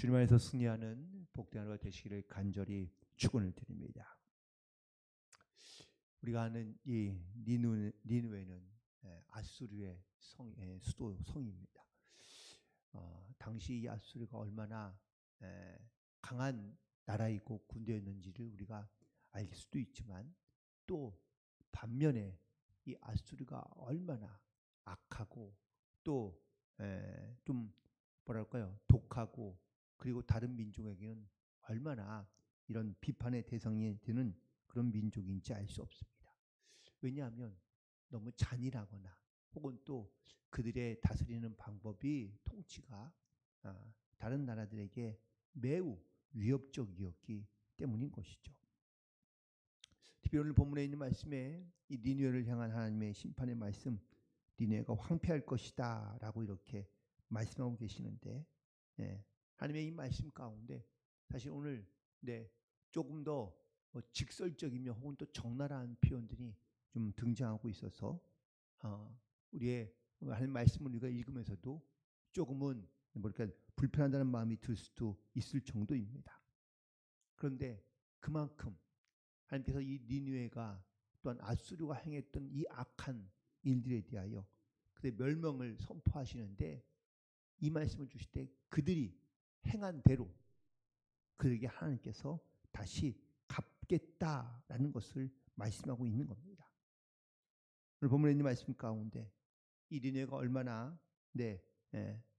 주님 안에서 승리하는 복된 하루가 되시기를 간절히 축원을 드립니다. 우리가 아는 이 니누에는 아수르의 수도 성입니다. 당시 이 아수르가 얼마나 강한 나라이고 군대였는지를 우리가 알 수도 있지만, 또 반면에 이 아수르가 얼마나 악하고 또 좀 뭐랄까요, 독하고, 그리고 다른 민족에게는 얼마나 이런 비판의 대상이 되는 그런 민족인지 알 수 없습니다. 왜냐하면 너무 잔인하거나 혹은 또 그들의 다스리는 방법이, 통치가 다른 나라들에게 매우 위협적이었기 때문인 것이죠. 특히 오늘 본문에 있는 말씀에 이 니느웨를 향한 하나님의 심판의 말씀, 니느웨가 황폐할 것이다 라고 이렇게 말씀하고 계시는데, 하나님의 이 말씀 가운데 사실 오늘 조금 더 직설적이며 혹은 또 적나라한 표현들이 좀 등장하고 있어서 우리의 하나님 말씀을 우리가 읽으면서도 조금은 뭐랄까 불편하다는 마음이 들 수도 있을 정도입니다. 그런데 그만큼 하나님께서 이 니느웨가 또한 아수르가 행했던 이 악한 일들에 대하여 그들의 멸망을 선포하시는데, 이 말씀을 주실 때 그들이 행한 대로 그들에게 하나님께서 다시 갚겠다라는 것을 말씀하고 있는 겁니다. 오늘 본문에 있는 말씀 가운데 이 니느웨가 얼마나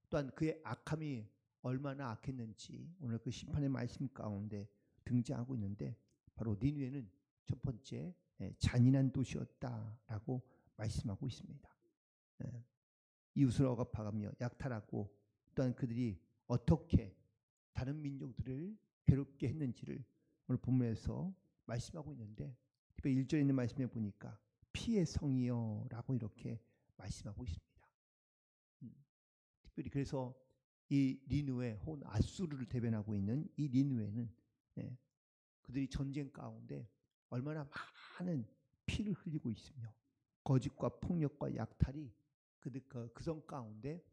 또한 그의 악함이 얼마나 악했는지 오늘 그 심판의 말씀 가운데 등장하고 있는데, 바로 니느웨는 첫 번째 잔인한 도시였다라고 말씀하고 있습니다. 이웃을 억압하며 약탈하고, 또한 그들이 어떻게 다른 민족들을 괴롭게 했는지를 오늘 본문에서 말씀하고 있는데, 특별히 1절에 있는 말씀에 보니까 피의 성이여 라고 이렇게 말씀하고 있습니다. 특별히 그래서 이 니느웨 혹은 아수르를 대변하고 있는 이 니느웨는 그들이 전쟁 가운데 얼마나 많은 피를 흘리고 있으며 거짓과 폭력과 약탈이 그 성 가운데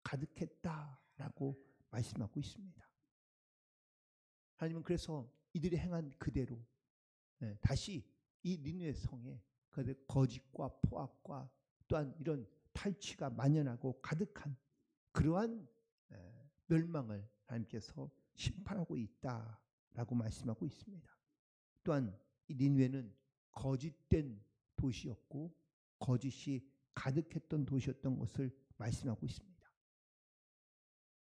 가득했다라고 말씀하고 있습니다. 하나님은 그래서 이들이 행한 그대로 다시 이 니느웨 성에 그들의 거짓과 포악과 또한 이런 탈취가 만연하고 가득한 그러한 멸망을 하나님께서 심판하고 있다라고 말씀하고 있습니다. 또한 이 니느웨는 거짓된 도시였고 거짓이 가득했던 도시였던 것을 말씀하고 있습니다.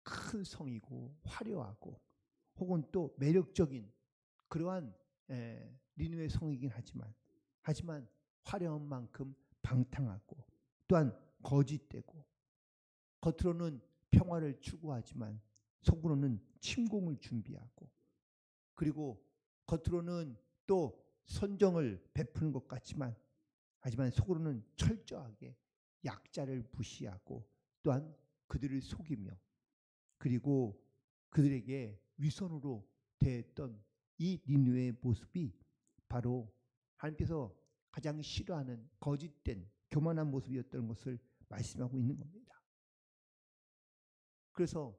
큰 성이고 화려하고 혹은 또 매력적인 그러한 니느웨 성이긴 하지만 화려한 만큼 방탕하고 또한 거짓되고, 겉으로는 평화를 추구하지만 속으로는 침공을 준비하고, 그리고 겉으로는 또 선정을 베푸는 것 같지만 하지만 속으로는 철저하게 약자를 무시하고 또한 그들을 속이며, 그리고 그들에게 위선으로 대했던 이 니느웨의 모습이 바로 하나님께서 가장 싫어하는 거짓된 교만한 모습이었던 것을 말씀하고 있는 겁니다. 그래서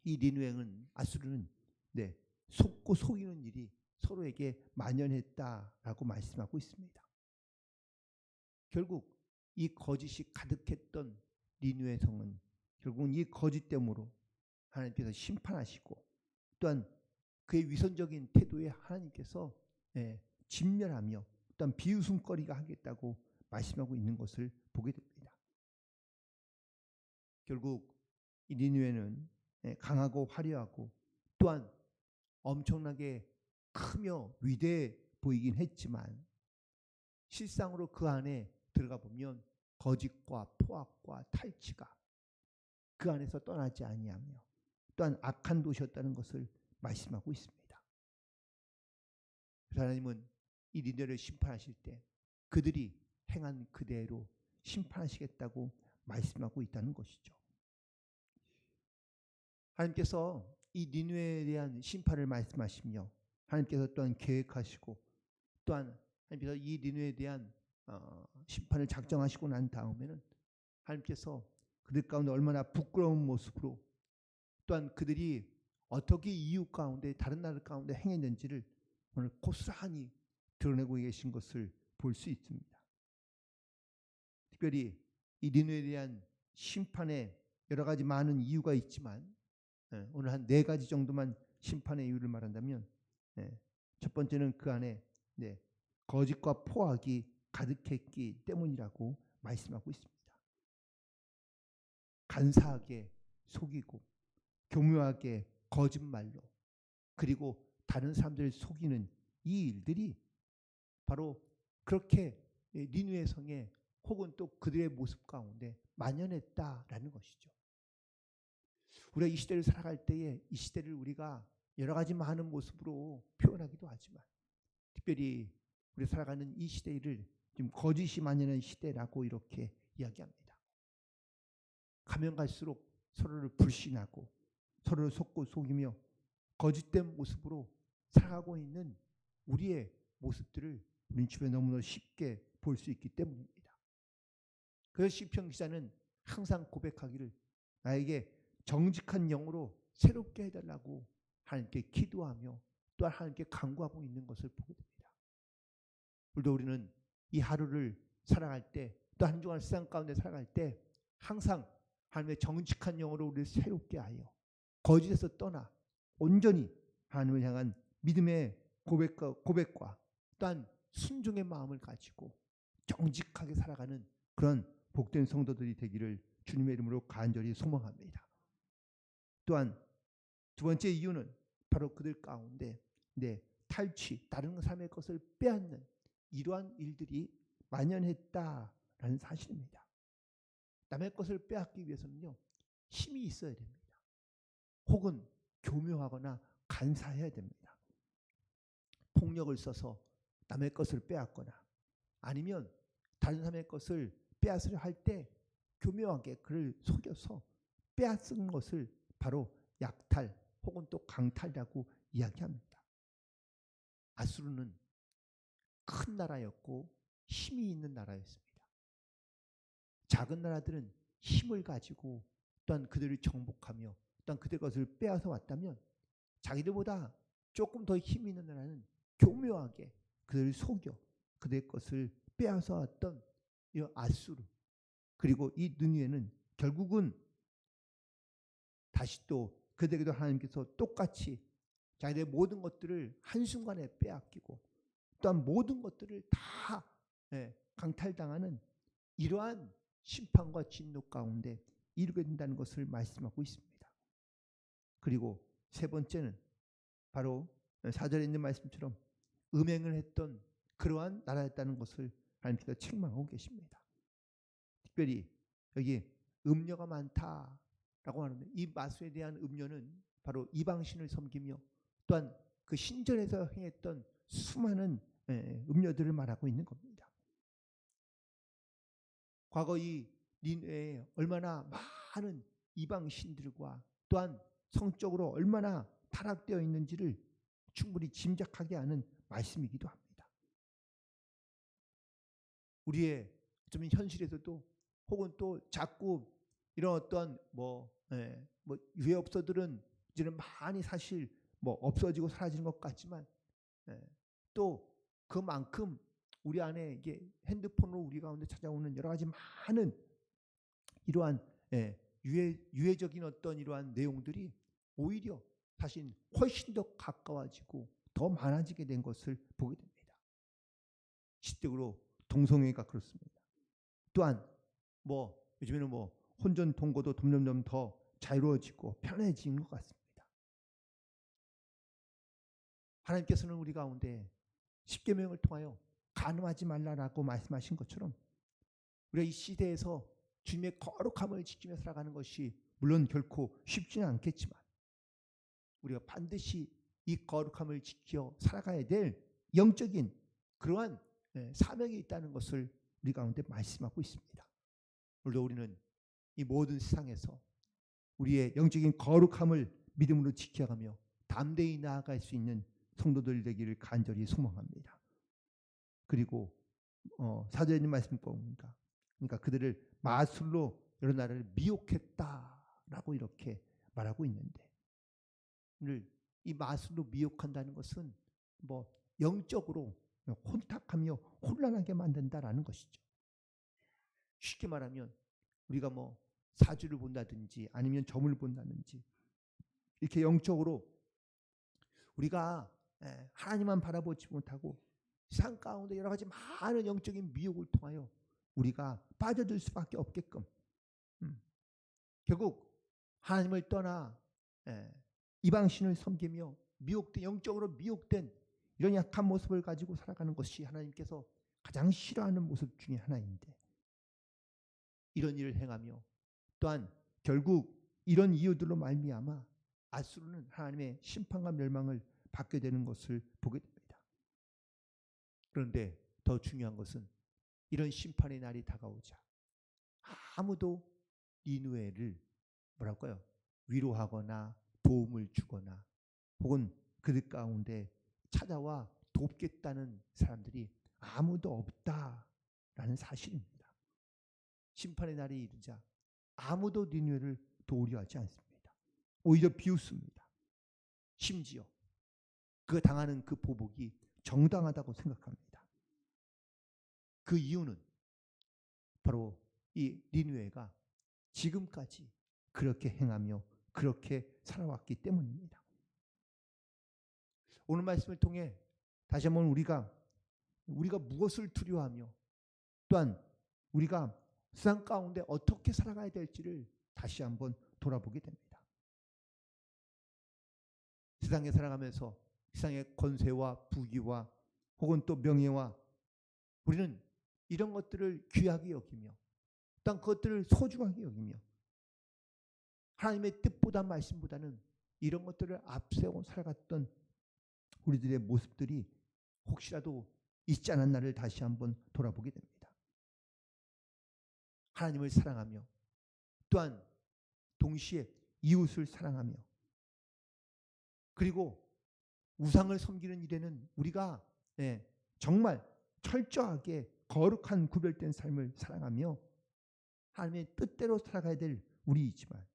이 니느웨는, 아수르는 속고 속이는 일이 서로에게 만연했다라고 말씀하고 있습니다. 결국 이 거짓이 가득했던 니느웨 성은 결국은 이 거짓됨으로 하나님께서 심판하시고, 또한 그의 위선적인 태도에 하나님께서 진멸하며 또한 비웃음거리가 하겠다고 말씀하고 있는 것을 보게 됩니다. 결국 이 니느웨는 강하고 화려하고 또한 엄청나게 크며 위대해 보이긴 했지만 실상으로 그 안에 들어가 보면 거짓과 포악과 탈취가 그 안에서 떠나지 아니하며 또한 악한 도시였다는 것을 말씀하고 있습니다. 하나님은 이 니느웨를 심판하실 때 그들이 행한 그대로 심판하시겠다고 말씀하고 있다는 것이죠. 하나님께서 이 니느웨에 대한 심판을 말씀하시며 하나님께서 또한 계획하시고, 또한 하나님께서 이 니느웨에 대한 심판을 작정하시고 난 다음에는 하나님께서 그들 가운데 얼마나 부끄러운 모습으로 또한 그들이 어떻게 이웃 가운데 다른 나라 가운데 행했는지를 오늘 고스란히 드러내고 계신 것을 볼 수 있습니다. 특별히 이 니느웨에 대한 심판에 여러 가지 많은 이유가 있지만 오늘 한 4가지 정도만 심판의 이유를 말한다면 첫 번째는 그 안에 거짓과 포악이 가득했기 때문이라고 말씀하고 있습니다. 간사하게 속이고 교묘하게 거짓말로 그리고 다른 사람들을 속이는 이 일들이 바로 그렇게 니느웨 성에 혹은 또 그들의 모습 가운데 만연했다라는 것이죠. 우리가 이 시대를 살아갈 때에 이 시대를 우리가 여러 가지 많은 모습으로 표현하기도 하지만 특별히 우리 살아가는 이 시대를 지금 거짓이 만연한 시대라고 이렇게 이야기합니다. 가면 갈수록 서로를 불신하고 서로를 속고 속이며 거짓된 모습으로 살아가고 있는 우리의 모습들을 우리 주변에 너무나 쉽게 볼 수 있기 때문입니다. 그래서 시편 기자는 항상 고백하기를 나에게 정직한 영으로 새롭게 해달라고 하나님께 기도하며 또한 하나님께 간구하고 있는 것을 보게 됩니다. 오늘도 우리는 이 하루를 살아갈 때 또 한 주간 세상 가운데 살아갈 때 항상 하나님의 정직한 영으로 우리를 새롭게 하여 거짓에서 떠나 온전히 하나님을 향한 믿음의 고백과 또한 순종의 마음을 가지고 정직하게 살아가는 그런 복된 성도들이 되기를 주님의 이름으로 간절히 소망합니다. 또한 두 번째 이유는 바로 그들 가운데 탈취, 다른 사람의 것을 빼앗는 이러한 일들이 만연했다라는 사실입니다. 남의 것을 빼앗기 위해서는요, 힘이 있어야 됩니다. 혹은 교묘하거나 간사해야 됩니다. 폭력을 써서 남의 것을 빼앗거나 아니면 다른 사람의 것을 빼앗으려 할 때 교묘하게 그를 속여서 빼앗은 것을 바로 약탈 혹은 또 강탈이라고 이야기합니다. 아수르는 큰 나라였고 힘이 있는 나라였습니다. 작은 나라들은 힘을 가지고 또한 그들을 정복하며 또한 그들의 것을 빼앗아 왔다면 자기들보다 조금 더 힘이 있는 나라는 교묘하게 그들을 속여 그들의 것을 빼앗아 왔던 이 아수르 그리고 이 느느웨는 결국은 다시 또 그들에게도 하나님께서 똑같이 자기들의 모든 것들을 한순간에 빼앗기고 또한 모든 것들을 다 강탈당하는 이러한 심판과 진노 가운데 이르게 된다는 것을 말씀하고 있습니다. 그리고 세 번째는 바로 4절에 있는 말씀처럼 음행을 했던 그러한 나라였다는 것을 하나님께서 책망하고 계십니다. 특별히 여기 음녀가 많다라고 하는데 이 마술에 대한 음녀는 바로 이방신을 섬기며 또한 그 신전에서 행했던 수많은 음녀들을 말하고 있는 겁니다. 과거 이 니느웨에 얼마나 많은 이방신들과 또한 성적으로 얼마나 타락되어 있는지를 충분히 짐작하게 하는 말씀이기도 합니다. 우리의 좀 현실에서도 혹은 또 자꾸 이런 어떤 유해업소들은 이제는 많이 사실 없어지고 사라지는 것 같지만 또 그만큼 우리 안에 이게 핸드폰으로 우리 가운데 찾아오는 여러 가지 많은 이러한 유해적인 어떤 이러한 내용들이 오히려 사실 훨씬 더 가까워지고 더 많아지게 된 것을 보게 됩니다. 실적으로 동성애가 그렇습니다. 또한 요즘에는 혼전 통고도 점점점 더 자유로워지고 편해진 것 같습니다. 하나님께서는 우리 가운데 십계명을 통하여 간음하지 말라라고 말씀하신 것처럼 우리가 이 시대에서 주님의 거룩함을 지키며 살아가는 것이 물론 결코 쉽지는 않겠지만 우리가 반드시 이 거룩함을 지켜 살아가야 될 영적인 그러한 사명이 있다는 것을 우리 가운데 말씀하고 있습니다. 오늘도 우리는 이 모든 세상에서 우리의 영적인 거룩함을 믿음으로 지켜가며 담대히 나아갈 수 있는 성도들 되기를 간절히 소망합니다. 그리고 4절에 있는 말씀 보니까 그러니까 그들을 마술로 여러 나라를 미혹했다라고 이렇게 말하고 있는데, 오늘 이 마술로 미혹한다는 것은 뭐 영적으로 혼탁하며 혼란하게 만든다라는 것이죠. 쉽게 말하면 우리가 뭐 사주를 본다든지 아니면 점을 본다든지 이렇게 영적으로 우리가 하나님만 바라보지 못하고 세상 가운데 여러 가지 많은 영적인 미혹을 통하여 우리가 빠져들 수밖에 없게끔 결국 하나님을 떠나 이방신을 섬기며 미혹된, 영적으로 미혹된 이런 약한 모습을 가지고 살아가는 것이 하나님께서 가장 싫어하는 모습 중에 하나인데, 이런 일을 행하며 또한 결국 이런 이유들로 말미암아 아수르는 하나님의 심판과 멸망을 받게 되는 것을 보게 됩니다. 그런데 더 중요한 것은 이런 심판의 날이 다가오자 아무도 니느웨를 뭐랄까요? 위로하거나 도움을 주거나 혹은 그들 가운데 찾아와 돕겠다는 사람들이 아무도 없다라는 사실입니다. 심판의 날이 이르자 아무도 니느웨를 도우려 하지 않습니다. 오히려 비웃습니다. 심지어 그 당하는 그 보복이 정당하다고 생각합니다. 그 이유는 바로 이 니느웨가 지금까지 그렇게 행하며 그렇게 살아왔기 때문입니다. 오늘 말씀을 통해 다시 한번 우리가 무엇을 두려워하며 또한 우리가 세상 가운데 어떻게 살아가야 될지를 다시 한번 돌아보게 됩니다. 세상에 살아가면서 세상의 권세와 부귀와 혹은 또 명예와 우리는 이런 것들을 귀하게 여기며 또한 그것들을 소중하게 여기며 하나님의 뜻보다 말씀보다는 이런 것들을 앞세워 살아갔던 우리들의 모습들이 혹시라도 있지 않았나를 다시 한번 돌아보게 됩니다. 하나님을 사랑하며 또한 동시에 이웃을 사랑하며 그리고 우상을 섬기는 일에는 우리가 정말 철저하게 거룩한 구별된 삶을 살아가며 하나님의 뜻대로 살아가야 될 우리이지만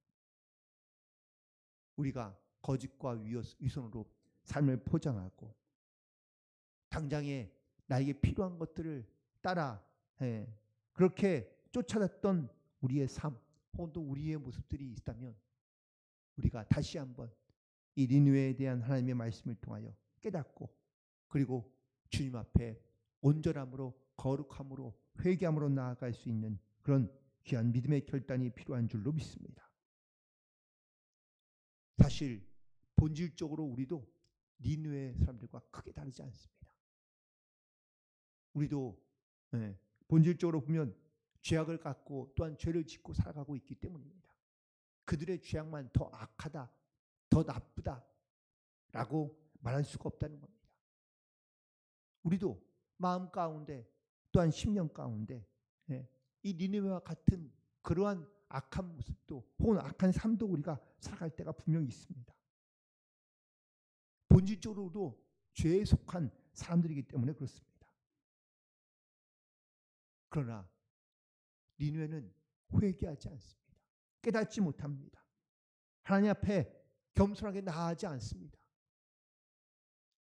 우리가 거짓과 위선으로 삶을 포장하고 당장에 나에게 필요한 것들을 따라 그렇게 쫓아갔던 우리의 삶 혹은 또 우리의 모습들이 있다면 우리가 다시 한번 이 니느웨에 대한 하나님의 말씀을 통하여 깨닫고 그리고 주님 앞에 온전함으로 거룩함으로 회개함으로 나아갈 수 있는 그런 귀한 믿음의 결단이 필요한 줄로 믿습니다. 사실 본질적으로 우리도 니느웨 사람들과 크게 다르지 않습니다. 우리도 본질적으로 보면 죄악을 갖고 또한 죄를 짓고 살아가고 있기 때문입니다. 그들의 죄악만 더 악하다, 더 나쁘다라고 말할 수가 없다는 겁니다. 우리도 마음 가운데 또한 심령 가운데 이 니느웨와 같은 그러한 악한 모습도 혹은 악한 삶도 우리가 살아갈 때가 분명히 있습니다. 본질적으로도 죄에 속한 사람들이기 때문에 그렇습니다. 그러나 니느웨는 회개하지 않습니다. 깨닫지 못합니다. 하나님 앞에 겸손하게 나아가지 않습니다.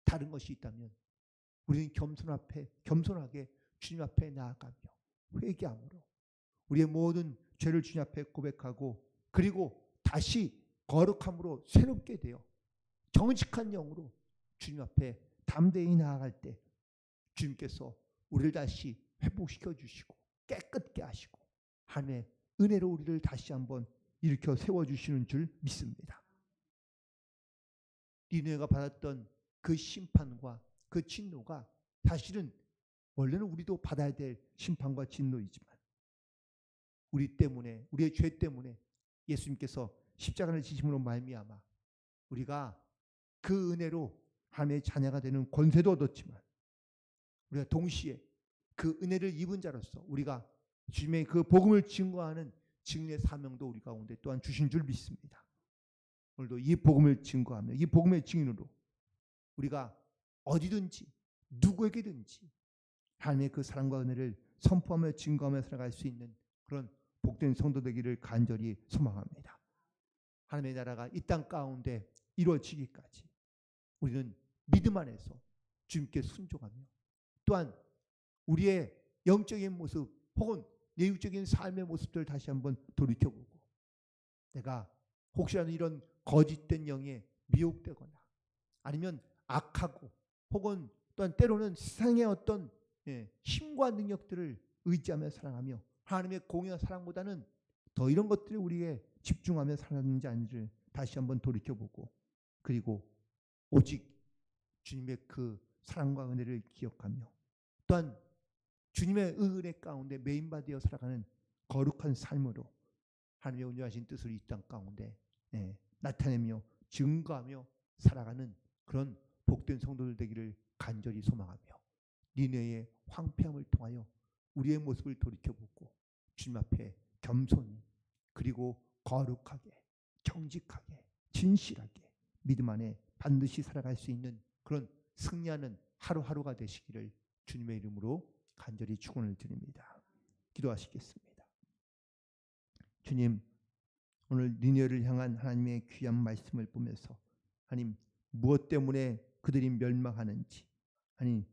다른 것이 있다면 우리는 겸손하게 주님 앞에 나아가며 회개함으로 우리의 모든 죄를 주님 앞에 고백하고 그리고 다시 거룩함으로 새롭게 되어 정직한 영으로 주님 앞에 담대히 나아갈 때 주님께서 우리를 다시 회복시켜 주시고 깨끗게 하시고 하나님의 은혜로 우리를 다시 한번 일으켜 세워주시는 줄 믿습니다. 니느웨가 받았던 그 심판과 그 진노가 사실은 원래는 우리도 받아야 될 심판과 진노이지만 우리 때문에 우리의 죄 때문에 예수님께서 십자가를 지심으로 말미암아 우리가 그 은혜로 하나님의 자녀가 되는 권세도 얻었지만 우리가 동시에 그 은혜를 입은 자로서 우리가 주님의 그 복음을 증거하는 증인의 사명도 우리 가운데 또한 주신 줄 믿습니다. 오늘도 이 복음을 증거하며 이 복음의 증인으로 우리가 어디든지 누구에게든지 하나님의 그 사랑과 은혜를 선포하며 증거하며 살아갈 수 있는 그런 복된 성도 되기를 간절히 소망합니다. 하나님의 나라가 이 땅 가운데 이루어지기까지 우리는 믿음 안에서 주님께 순종하며 또한 우리의 영적인 모습 혹은 내육적인 삶의 모습들을 다시 한번 돌이켜보고 내가 혹시라도 이런 거짓된 영에 미혹되거나 아니면 악하고 혹은 또한 때로는 세상의 어떤 힘과 능력들을 의지하며 살아가며 하나님의 공의와 사랑보다는 더 이런 것들에 우리에 집중하며 살았는지 아닌지를 다시 한번 돌이켜보고 그리고 오직 주님의 그 사랑과 은혜를 기억하며 또한 주님의 은혜 가운데 메인바디어 살아가는 거룩한 삶으로 하나님의 온전하신 뜻을 이 땅 가운데 나타내며 증거하며 살아가는 그런 복된 성도들 되기를 간절히 소망하며 니네의 황폐함을 통하여 우리의 모습을 돌이켜보고 주님 앞에 겸손히 그리고 거룩하게 정직하게 진실하게 믿음 안에 반드시 살아갈 수 있는 그런 승리하는 하루하루가 되시기를 주님의 이름으로 간절히 축원을 드립니다. 기도하시겠습니다. 주님, 오늘 니느웨를 향한 하나님의 귀한 말씀을 보면서 하나님 무엇 때문에 그들이 멸망하는지 아니